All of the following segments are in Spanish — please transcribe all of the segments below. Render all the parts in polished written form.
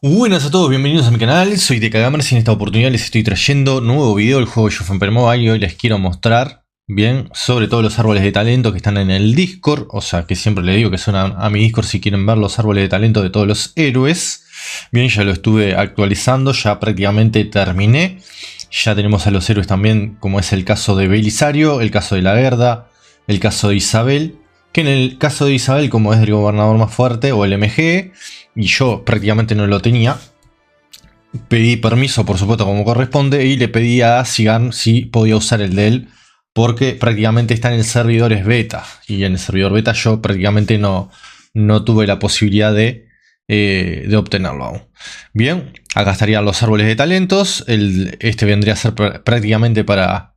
Buenas a todos, bienvenidos a mi canal, soy DKGamers y en esta oportunidad les estoy trayendo nuevo video del juego Age of Empires Mobile y hoy les quiero mostrar bien sobre todos los árboles de talento que están en el Discord, o sea que siempre les digo que son a mi Discord si quieren ver los árboles de talento de todos los héroes. Bien, ya lo estuve actualizando, ya prácticamente terminé, ya tenemos a los héroes también como es el caso de Belisario, el caso de la Gerda, el caso de Isabel. Que en el caso de Isabel, como es el gobernador más fuerte o el MGE, y yo prácticamente no lo tenía, pedí permiso por supuesto como corresponde y le pedí a Sigan si podía usar el de él, porque prácticamente está en el servidor beta, y en el servidor beta yo prácticamente no tuve la posibilidad de obtenerlo aún. Bien, acá estarían los árboles de talentos, este vendría a ser prácticamente para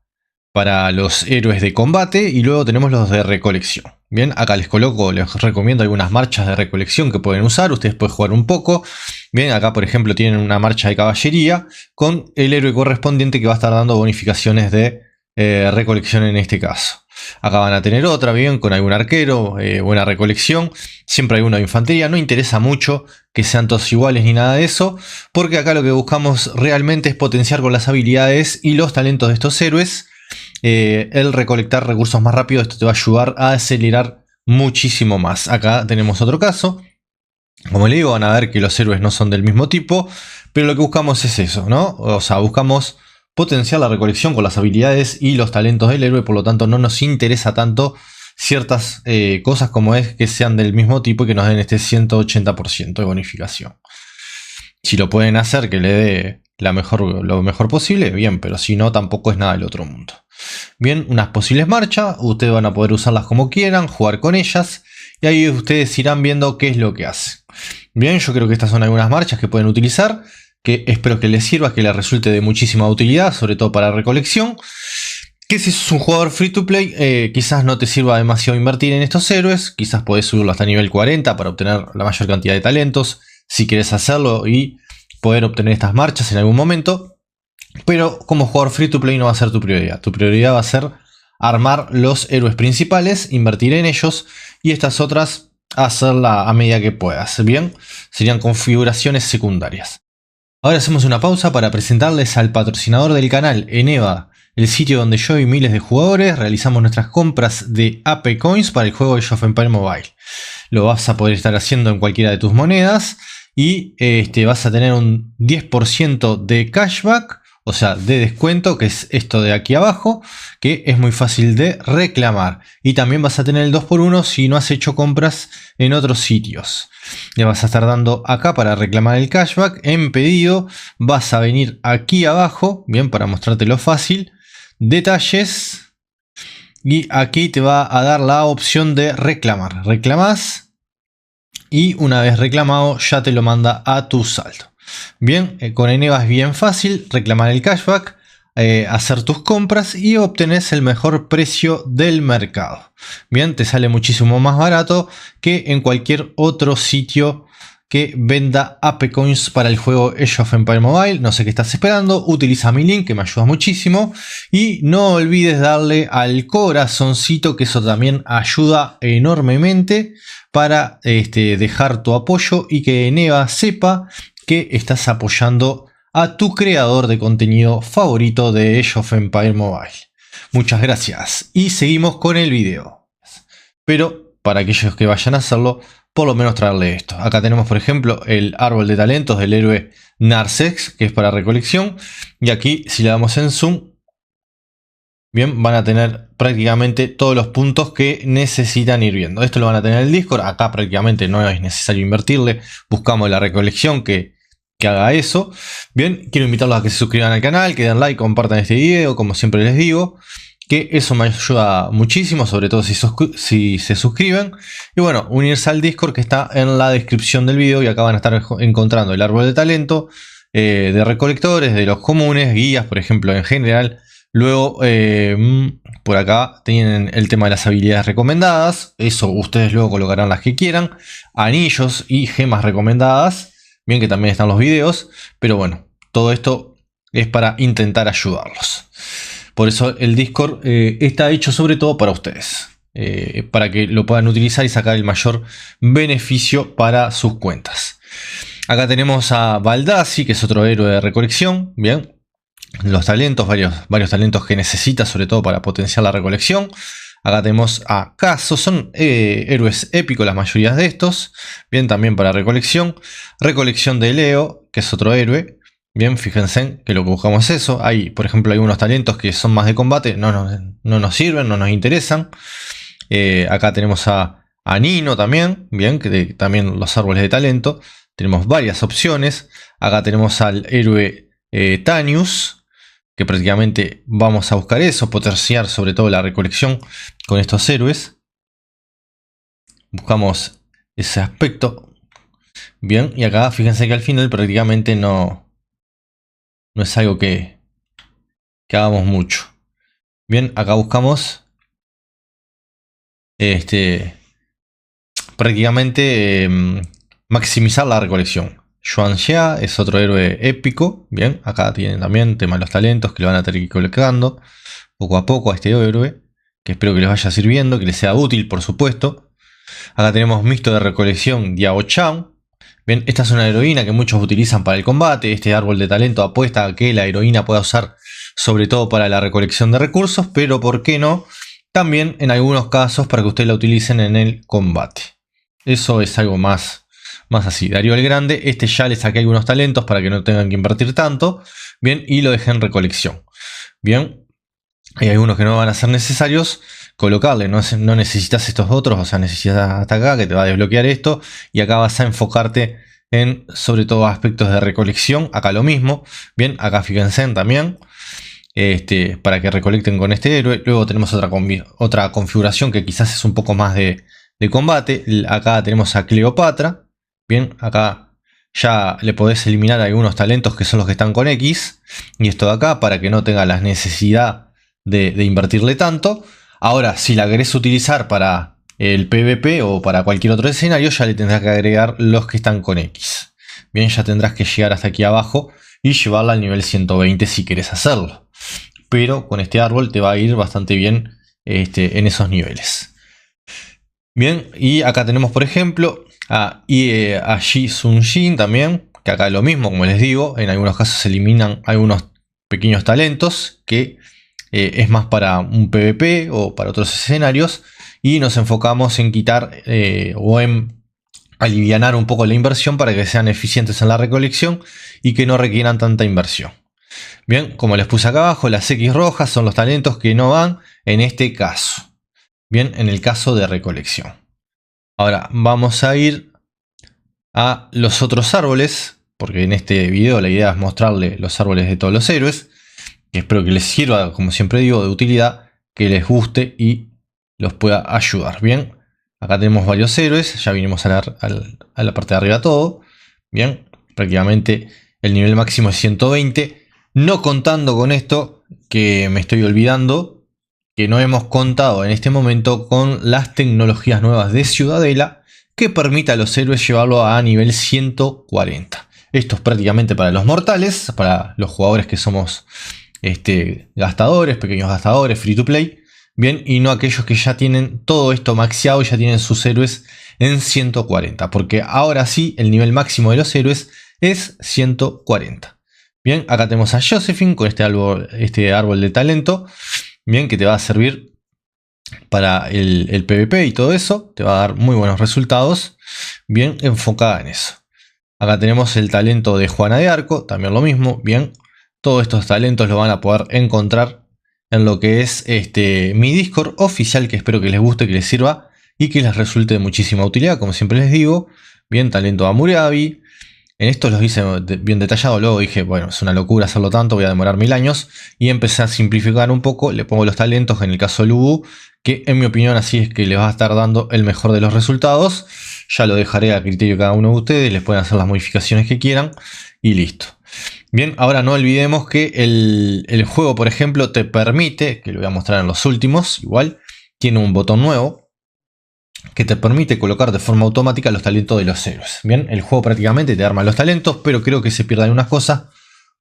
los héroes de combate, y luego tenemos los de recolección. Bien, acá les recomiendo algunas marchas de recolección que pueden usar, ustedes pueden jugar un poco. Bien, acá por ejemplo tienen una marcha de caballería con el héroe correspondiente que va a estar dando bonificaciones de recolección en este caso. Acá van a tener otra, bien, con algún arquero, buena recolección. Siempre hay uno de infantería, no interesa mucho que sean todos iguales ni nada de eso, porque acá lo que buscamos realmente es potenciar con las habilidades y los talentos de estos héroes. El recolectar recursos más rápido, esto te va a ayudar a acelerar muchísimo más. Acá tenemos otro caso. Como le digo, van a ver que los héroes no son del mismo tipo, pero lo que buscamos es eso, ¿no? O sea, buscamos potenciar la recolección con las habilidades y los talentos del héroe, por lo tanto no nos interesa tanto ciertas cosas como es que sean del mismo tipo y que nos den este 180% de bonificación. Si lo pueden hacer que le dé lo mejor posible, bien, pero si no, tampoco es nada del otro mundo. Bien, unas posibles marchas, ustedes van a poder usarlas como quieran, jugar con ellas, y ahí ustedes irán viendo qué es lo que hace. Bien, yo creo que estas son algunas marchas que pueden utilizar, que espero que les sirva, que les resulte de muchísima utilidad, sobre todo para recolección. Que si sos un jugador free to play, quizás no te sirva demasiado invertir en estos héroes, quizás podés subirlo hasta nivel 40 para obtener la mayor cantidad de talentos, si querés hacerlo y poder obtener estas marchas en algún momento. Pero como jugador free to play no va a ser tu prioridad. Tu prioridad va a ser armar los héroes principales, invertir en ellos y estas otras hacerla a medida que puedas. Bien, serían configuraciones secundarias. Ahora hacemos una pausa para presentarles al patrocinador del canal, Eneva, el sitio donde yo y miles de jugadores realizamos nuestras compras de AP Coins para el juego Age of Empires Mobile. Lo vas a poder estar haciendo en cualquiera de tus monedas y vas a tener un 10% de cashback, o sea, de descuento, que es esto de aquí abajo, que es muy fácil de reclamar. Y también vas a tener el 2x1 si no has hecho compras en otros sitios. Le vas a estar dando acá para reclamar el cashback. En pedido vas a venir aquí abajo, bien, para mostrarte lo fácil. Detalles. Y aquí te va a dar la opción de reclamar. Reclamás. Y una vez reclamado ya te lo manda a tu saldo. Bien, con Eneva es bien fácil reclamar el cashback, hacer tus compras y obtenés el mejor precio del mercado. Bien, te sale muchísimo más barato que en cualquier otro sitio que venda AP Coins para el juego Age of Empires Mobile. No sé qué estás esperando, utiliza mi link que me ayuda muchísimo. Y no olvides darle al corazoncito, que eso también ayuda enormemente para dejar tu apoyo y que Eneva sepa que estás apoyando a tu creador de contenido favorito de Age of Empires Mobile. Muchas gracias y seguimos con el video. Pero para aquellos que vayan a hacerlo, por lo menos traerle esto. Acá tenemos por ejemplo el árbol de talentos del héroe Narsex, que es para recolección. Y aquí si le damos en zoom, bien, van a tener prácticamente todos los puntos que necesitan ir viendo. Esto lo van a tener en el Discord. Acá prácticamente no es necesario invertirle. Buscamos la recolección que haga eso. Bien, quiero invitarlos a que se suscriban al canal, que den like, compartan este video, como siempre les digo, que eso me ayuda muchísimo, sobre todo si se suscriben. Y bueno, unirse al Discord que está en la descripción del video, y acá van a estar encontrando el árbol de talento, de recolectores, de los comunes, guías, por ejemplo, en general. Luego, por acá tienen el tema de las habilidades recomendadas, eso ustedes luego colocarán las que quieran, anillos y gemas recomendadas. Bien, que también están los videos, pero bueno, todo esto es para intentar ayudarlos. Por eso el Discord está hecho sobre todo para ustedes, para que lo puedan utilizar y sacar el mayor beneficio para sus cuentas. Acá tenemos a Baldassi, que es otro héroe de recolección. Bien. Los talentos, varios talentos que necesita, sobre todo para potenciar la recolección. Acá tenemos a Caso, son héroes épicos las mayorías de estos. Bien, también para recolección. Recolección de Leo, que es otro héroe. Bien, fíjense que lo que buscamos es eso. Hay, por ejemplo, algunos talentos que son más de combate, no nos sirven, no nos interesan. Acá tenemos a Nino también, bien, que también los árboles de talento. Tenemos varias opciones. Acá tenemos al héroe Tanius, que prácticamente vamos a buscar eso, potenciar sobre todo la recolección con estos héroes. Buscamos ese aspecto. Bien, y acá fíjense que al final prácticamente no es algo que hagamos mucho. Bien, acá buscamos prácticamente maximizar la recolección. Xuan Xia es otro héroe épico. Bien, acá tienen también tema de los talentos que lo van a tener que ir colocando poco a poco a este héroe, que espero que les vaya sirviendo, que les sea útil, por supuesto. Acá tenemos mixto de recolección Diao Chan. Bien, esta es una heroína que muchos utilizan para el combate. Este árbol de talento apuesta a que la heroína pueda usar sobre todo para la recolección de recursos, pero ¿por qué no? También en algunos casos para que ustedes la utilicen en el combate. Eso es algo más así. Darío el Grande, este ya le saqué algunos talentos para que no tengan que invertir tanto. Bien, y lo dejé en recolección. Bien, hay algunos que no van a ser necesarios colocarle, no necesitas estos otros, o sea, necesitas hasta acá que te va a desbloquear esto. Y acá vas a enfocarte en sobre todo aspectos de recolección. Acá lo mismo. Bien, acá fíjense también. Para que recolecten con este héroe. Luego tenemos otra configuración que quizás es un poco más de combate. Acá tenemos a Cleopatra. Bien, acá ya le podés eliminar algunos talentos que son los que están con X. Y esto de acá para que no tenga la necesidad de invertirle tanto. Ahora, si la querés utilizar para el PvP o para cualquier otro escenario, ya le tendrás que agregar los que están con X. Bien, ya tendrás que llegar hasta aquí abajo y llevarla al nivel 120 si querés hacerlo. Pero con este árbol te va a ir bastante bien en esos niveles. Bien, y acá tenemos por ejemplo a Yi Sun Jin también, que acá es lo mismo, como les digo, en algunos casos se eliminan algunos pequeños talentos que es más para un PvP o para otros escenarios, y nos enfocamos en quitar o en alivianar un poco la inversión para que sean eficientes en la recolección y que no requieran tanta inversión. Bien, como les puse acá abajo, las X rojas son los talentos que no van en este caso. Bien, en el caso de recolección. Ahora vamos a ir a los otros árboles, porque en este video la idea es mostrarle los árboles de todos los héroes, que espero que les sirva, como siempre digo, de utilidad, que les guste y los pueda ayudar. Bien, acá tenemos varios héroes, ya vinimos a la parte de arriba todo. Bien, prácticamente el nivel máximo es 120. No contando con esto, que me estoy olvidando, que no hemos contado en este momento con las tecnologías nuevas de Ciudadela, que permite a los héroes llevarlo a nivel 140. Esto es prácticamente para los mortales, para los jugadores que somos gastadores, pequeños gastadores, free to play. Bien, y no aquellos que ya tienen todo esto maxiado y ya tienen sus héroes en 140. Porque ahora sí, el nivel máximo de los héroes es 140. Bien, acá tenemos a Josephine con este árbol de talento. Bien, que te va a servir para el PvP y todo eso. Te va a dar muy buenos resultados. Bien, enfocada en eso. Acá tenemos el talento de Juana de Arco. También lo mismo. Bien, todos estos talentos los van a poder encontrar en lo que es mi Discord oficial. Que espero que les guste, que les sirva y que les resulte de muchísima utilidad. Como siempre les digo. Bien, talento a Murabi. En esto los hice bien detallado, luego dije, bueno, es una locura hacerlo tanto, voy a demorar 1000 años. Y empecé a simplificar un poco, le pongo los talentos, en el caso de Lubu, que en mi opinión así es que les va a estar dando el mejor de los resultados. Ya lo dejaré a criterio de cada uno de ustedes, les pueden hacer las modificaciones que quieran y listo. Bien, ahora no olvidemos que el juego, por ejemplo, te permite, que lo voy a mostrar en los últimos, igual, tiene un botón nuevo que te permite colocar de forma automática los talentos de los héroes. Bien, el juego prácticamente te arma los talentos, pero creo que se pierden unas cosas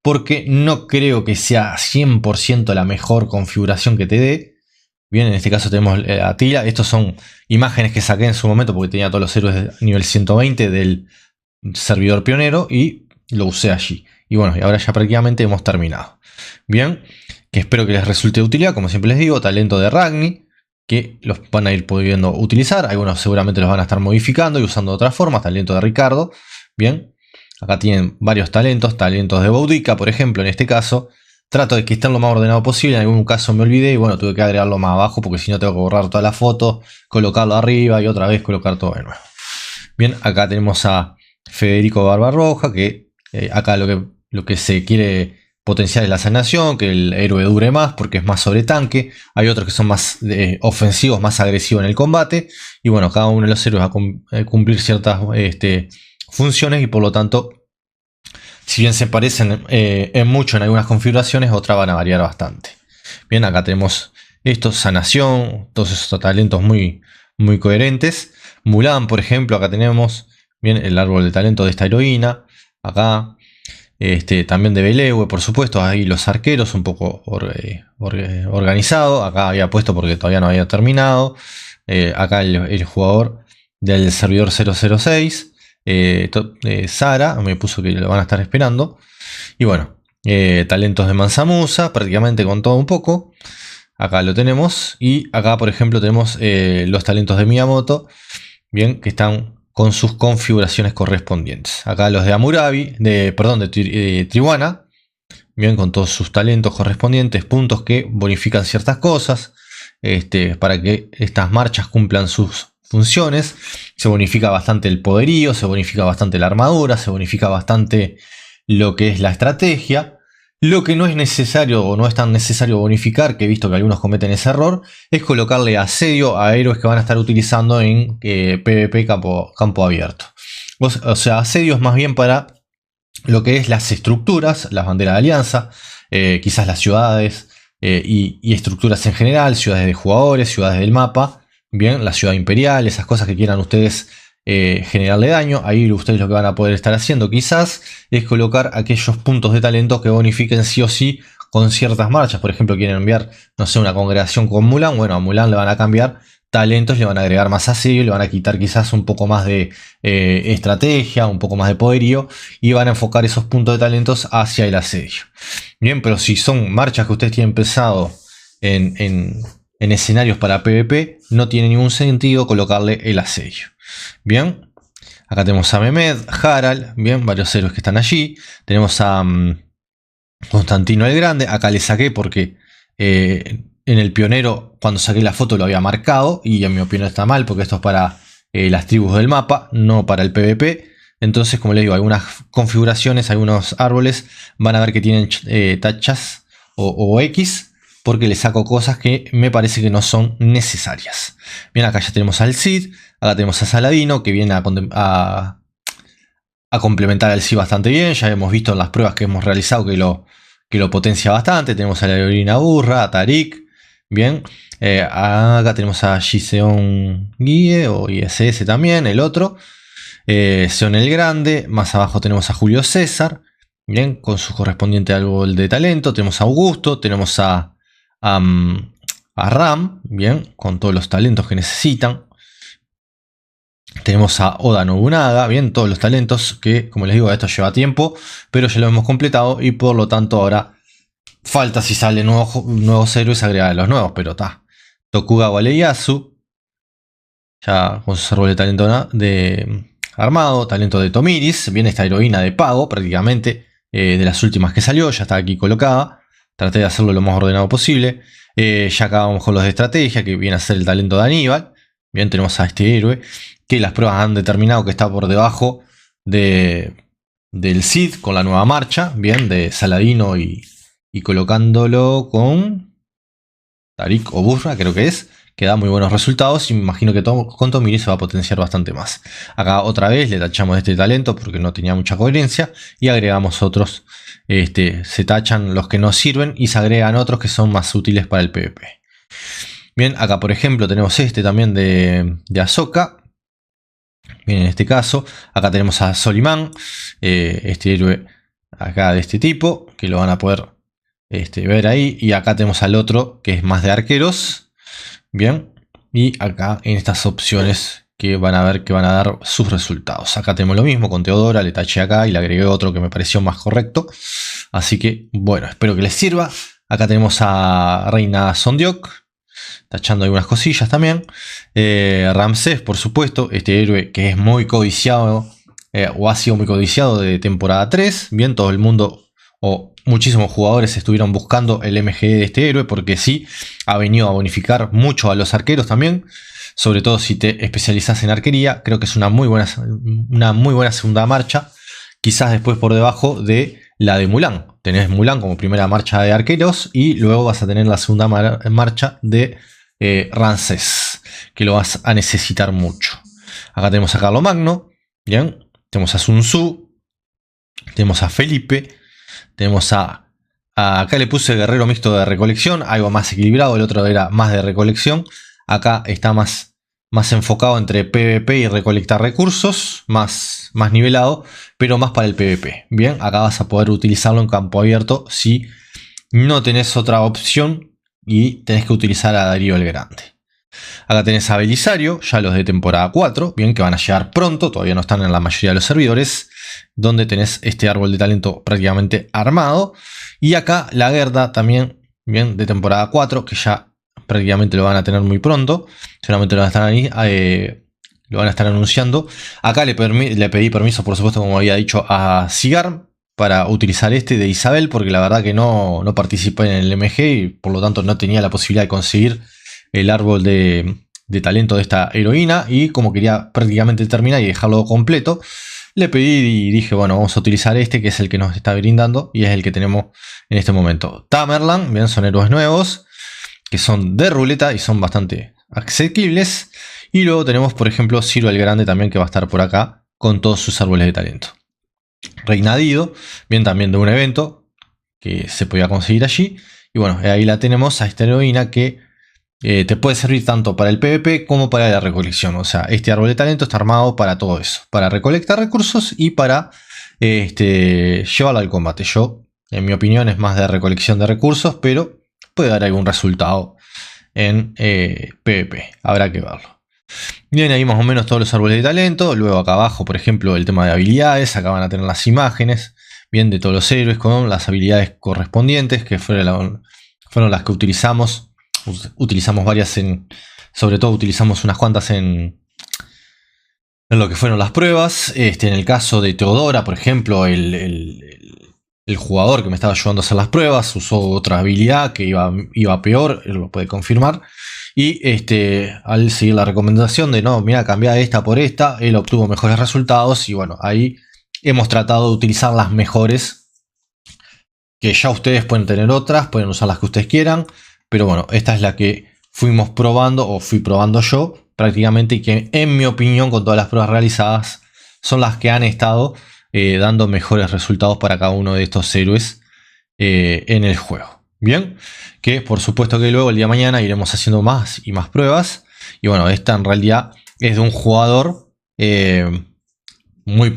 porque no creo que sea 100% la mejor configuración que te dé. Bien, en este caso tenemos a Tila. Estos son imágenes que saqué en su momento porque tenía todos los héroes de nivel 120 del servidor pionero y lo usé allí. Y bueno, y ahora ya prácticamente hemos terminado. Bien, que espero que les resulte de utilidad. Como siempre les digo, talento de Ragni, que los van a ir pudiendo utilizar. Algunos seguramente los van a estar modificando y usando de otras formas. Talento de Ricardo. Bien, acá tienen varios talentos. Talentos de Boudica, por ejemplo, en este caso. Trato de que estén lo más ordenado posible. En algún caso me olvidé y bueno, tuve que agregarlo más abajo porque si no tengo que borrar toda la foto, colocarlo arriba y otra vez colocar todo de nuevo. Bien, acá tenemos a Federico Barbarroja, que acá lo que se quiere potenciar es la sanación, que el héroe dure más porque es más sobre tanque. Hay otros que son más ofensivos, más agresivos en el combate. Y bueno, cada uno de los héroes va a cumplir ciertas funciones y por lo tanto, si bien se parecen en mucho en algunas configuraciones, otras van a variar bastante. Bien, acá tenemos esto, sanación, todos esos talentos muy coherentes. Mulan, por ejemplo, acá tenemos bien el árbol de talento de esta heroína. Acá también de Belewe, por supuesto. Ahí los arqueros un poco organizado. Acá había puesto porque todavía no había terminado. Acá el jugador del servidor 006. Sara me puso que lo van a estar esperando. Y bueno, talentos de Mansa prácticamente con todo un poco. Acá lo tenemos. Y acá, por ejemplo, tenemos los talentos de Miyamoto. Bien, que están con sus configuraciones correspondientes. Acá los de Amurabi, de Triwana. Bien, con todos sus talentos correspondientes, puntos que bonifican ciertas cosas. Para que estas marchas cumplan sus funciones. Se bonifica bastante el poderío, se bonifica bastante la armadura, se bonifica bastante lo que es la estrategia. Lo que no es necesario o no es tan necesario bonificar, que he visto que algunos cometen ese error, es colocarle asedio a héroes que van a estar utilizando en PvP campo abierto. O sea, asedio es más bien para lo que es las estructuras, las banderas de alianza, quizás las ciudades y estructuras en general, ciudades de jugadores, ciudades del mapa. Bien, la ciudad imperial, esas cosas que quieran ustedes generarle daño. Ahí ustedes lo que van a poder estar haciendo quizás es colocar aquellos puntos de talento que bonifiquen sí o sí con ciertas marchas. Por ejemplo, quieren enviar, no sé, una congregación con Mulan. Bueno, a Mulan le van a cambiar talentos, le van a agregar más asedio, le van a quitar quizás un poco más de estrategia, un poco más de poderío y van a enfocar esos puntos de talentos hacia el asedio. Bien, pero si son marchas que ustedes tienen pensado en escenarios para PvP, no tiene ningún sentido colocarle el asedio. Bien, acá tenemos a Mehmed, Harald, bien, varios héroes que están allí. Tenemos a Constantino el Grande, acá le saqué porque en el pionero, cuando saqué la foto lo había marcado y en mi opinión está mal porque esto es para las tribus del mapa, no para el PvP. Entonces, como les digo, algunas configuraciones, algunos árboles van a ver que tienen tachas o X, porque le saco cosas que me parece que no son necesarias. Bien, acá ya tenemos al Cid, acá tenemos a Saladino, que viene a complementar al Cid bastante bien. Ya hemos visto en las pruebas que hemos realizado que lo potencia bastante. Tenemos a la heroína Burra, a Tarik. Bien, acá tenemos a Giseon Guille o ISS también, el otro. Seon el Grande, más abajo tenemos a Julio César. Bien, con su correspondiente árbol de talento. Tenemos a Augusto, tenemos a Ram, bien, con todos los talentos que necesitan. Tenemos a Oda Nobunaga, bien, todos los talentos que, como les digo, esto lleva tiempo, pero ya lo hemos completado y por lo tanto ahora falta si salen nuevos héroes agregar los nuevos, pero está. Tokugawa Ieyasu, ya con su árbol de talento armado, talento de Tomiris, viene esta heroína de pago prácticamente, de las últimas que salió, ya está aquí colocada. Traté de hacerlo lo más ordenado posible. Ya acabamos con los de estrategia, que viene a ser el talento de Aníbal. Bien, tenemos a este héroe, que las pruebas han determinado que está por debajo del Cid con la nueva marcha. Bien, de Saladino y colocándolo con Tarik o Burra, creo que es. Que da muy buenos resultados y me imagino que con Tomiri se va a potenciar bastante más. Acá otra vez le tachamos este talento porque no tenía mucha coherencia y agregamos otros. Se tachan los que no sirven y se agregan otros que son más útiles para el PvP. Bien, acá por ejemplo tenemos este también de Ahsoka. Bien, en este caso, acá tenemos a Soliman, este héroe acá de este tipo, que lo van a poder ver ahí. Y acá tenemos al otro que es más de arqueros. Bien, y acá en estas opciones que van a ver que van a dar sus resultados. Acá tenemos lo mismo con Teodora, le taché acá y le agregué otro que me pareció más correcto. Así que bueno, espero que les sirva. Acá tenemos a Reina Sondiok, tachando algunas cosillas también. Ramsés, por supuesto, este héroe que es muy codiciado, o ha sido muy codiciado de temporada 3. Bien, todo el mundo o muchísimos jugadores estuvieron buscando el MG de este héroe porque sí, ha venido a bonificar mucho a los arqueros también. Sobre todo si te especializas en arquería, creo que es una muy buena segunda marcha. Quizás después por debajo de la de Mulan. Tenés Mulan como primera marcha de arqueros y luego vas a tener la segunda marcha de Ramsés, que lo vas a necesitar mucho. Acá tenemos a Carlomagno, bien, tenemos a Sun Tzu, tenemos a Felipe, tenemos acá le puse guerrero mixto de recolección, algo más equilibrado, el otro era más de recolección. Acá está más enfocado entre PvP y recolectar recursos, más nivelado, pero más para el PvP. Bien, acá vas a poder utilizarlo en campo abierto si no tenés otra opción y tenés que utilizar a Darío el Grande. Acá tenés a Belisario, ya los de temporada 4, bien, que van a llegar pronto, todavía no están en la mayoría de los servidores, donde tenés este árbol de talento prácticamente armado. Y acá la Gerda también, bien, de temporada 4, que ya prácticamente lo van a tener muy pronto. Seguramente lo van a estar anunciando. Acá le pedí permiso, por supuesto, como había dicho, a Cigar para utilizar este de Isabel, porque la verdad que no participé en el MG y por lo tanto no tenía la posibilidad de conseguir el árbol de talento de esta heroína. Y como quería prácticamente terminar y dejarlo completo, le pedí y dije, bueno, vamos a utilizar este que es el que nos está brindando y es el que tenemos en este momento. Tamerlan, bien, son héroes nuevos que son de ruleta y son bastante asequibles. Y luego tenemos, por ejemplo, Ciro el Grande también, que va a estar por acá con todos sus árboles de talento. Reina Dido, bien, también de un evento que se podía conseguir allí. Y bueno, ahí la tenemos a esta heroína que te puede servir tanto para el PvP como para la recolección. O sea, este árbol de talento está armado para todo eso, para recolectar recursos y para llevarlo al combate. Yo, en mi opinión, es más de recolección de recursos, pero puede dar algún resultado en PvP, habrá que verlo. Bien, ahí más o menos todos los árboles de talento. Luego acá abajo, por ejemplo, el tema de habilidades. Acá van a tener las imágenes, bien, de todos los héroes con las habilidades correspondientes, que fueron las que utilizamos. Utilizamos varias sobre todo utilizamos unas cuantas en lo que fueron las pruebas. En el caso de Teodora, por ejemplo, el jugador que me estaba ayudando a hacer las pruebas usó otra habilidad que iba peor, él lo puede confirmar. Y al seguir la recomendación de no, mira, cambiar esta por esta, él obtuvo mejores resultados. Y bueno, ahí hemos tratado de utilizar las mejores, que ya ustedes pueden tener otras, pueden usar las que ustedes quieran. Pero bueno, esta es la que fuimos probando, o fui probando yo prácticamente, y que en mi opinión, con todas las pruebas realizadas, son las que han estado dando mejores resultados para cada uno de estos héroes en el juego. Bien, que por supuesto que luego el día de mañana iremos haciendo más y más pruebas. Y bueno, esta en realidad es de un jugador muy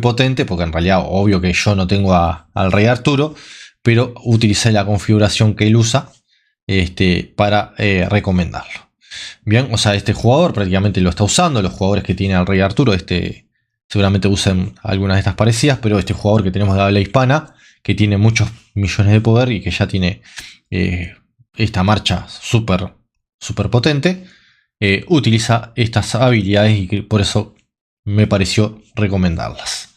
potente, porque en realidad obvio que yo no tengo al Rey Arturo, pero utilicé la configuración que él usa para recomendarlo. Bien, o sea, este jugador prácticamente lo está usando. Los jugadores que tiene al Rey Arturo seguramente usen algunas de estas parecidas, pero este jugador que tenemos de habla hispana, que tiene muchos millones de poder y que ya tiene esta marcha súper potente, utiliza estas habilidades y por eso me pareció recomendarlas.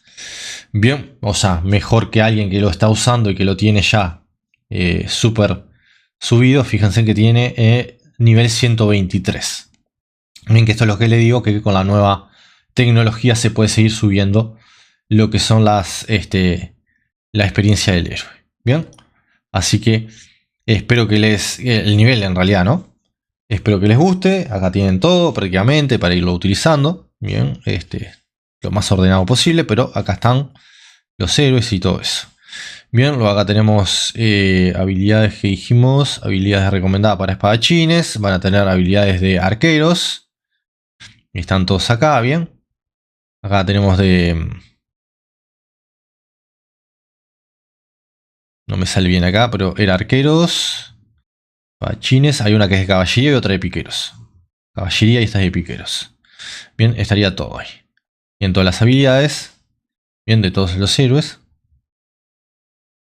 Bien, o sea, mejor que alguien que lo está usando y que lo tiene ya súper subido. Fíjense que tiene nivel 123. Bien, que esto es lo que le digo, que con la nueva tecnología se puede seguir subiendo lo que son la experiencia del héroe. Bien, así que espero que el nivel en realidad, ¿no? Espero que les guste. Acá tienen todo prácticamente para irlo utilizando. Bien, lo más ordenado posible, pero acá están los héroes y todo eso. Bien, luego acá tenemos habilidades que dijimos, habilidades recomendadas para espadachines, van a tener habilidades de arqueros, están todos acá, bien. Acá tenemos no me sale bien acá, pero era arqueros, espadachines, hay una que es de caballería y otra de piqueros. Caballería y esta es de piqueros. Bien, estaría todo ahí. Y en todas las habilidades, bien, de todos los héroes.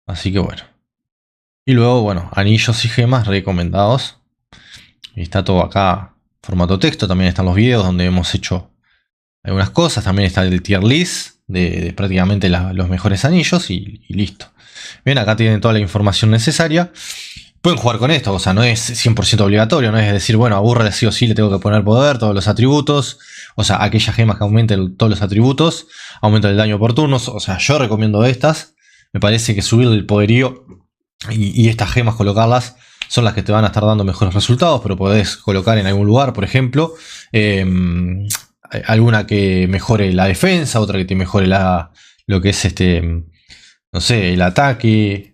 Así que bueno. Y luego, bueno, anillos y gemas recomendados. Y está todo acá, formato texto. También están los videos donde hemos hecho algunas cosas. También está el tier list de prácticamente los mejores anillos y listo. Bien, acá tienen toda la información necesaria. Pueden jugar con esto, o sea, no es 100% obligatorio, no es decir, bueno, aburre sí o sí le tengo que poner poder, todos los atributos, o sea, aquellas gemas que aumenten todos los atributos, aumentan el daño por turnos, o sea, yo recomiendo estas, me parece que subir el poderío y estas gemas colocarlas son las que te van a estar dando mejores resultados, pero podés colocar en algún lugar, por ejemplo, alguna que mejore la defensa, otra que te mejore lo que es no sé, el ataque.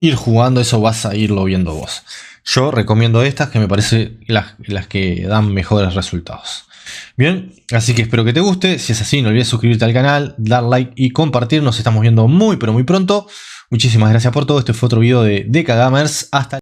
Ir jugando, eso vas a irlo viendo vos. Yo recomiendo estas que me parece las que dan mejores resultados. Bien, así que espero que te guste. Si es así, no olvides suscribirte al canal, dar like y compartir. Nos estamos viendo muy pero muy pronto. Muchísimas gracias por todo. Este fue otro video de DK Gamers. Hasta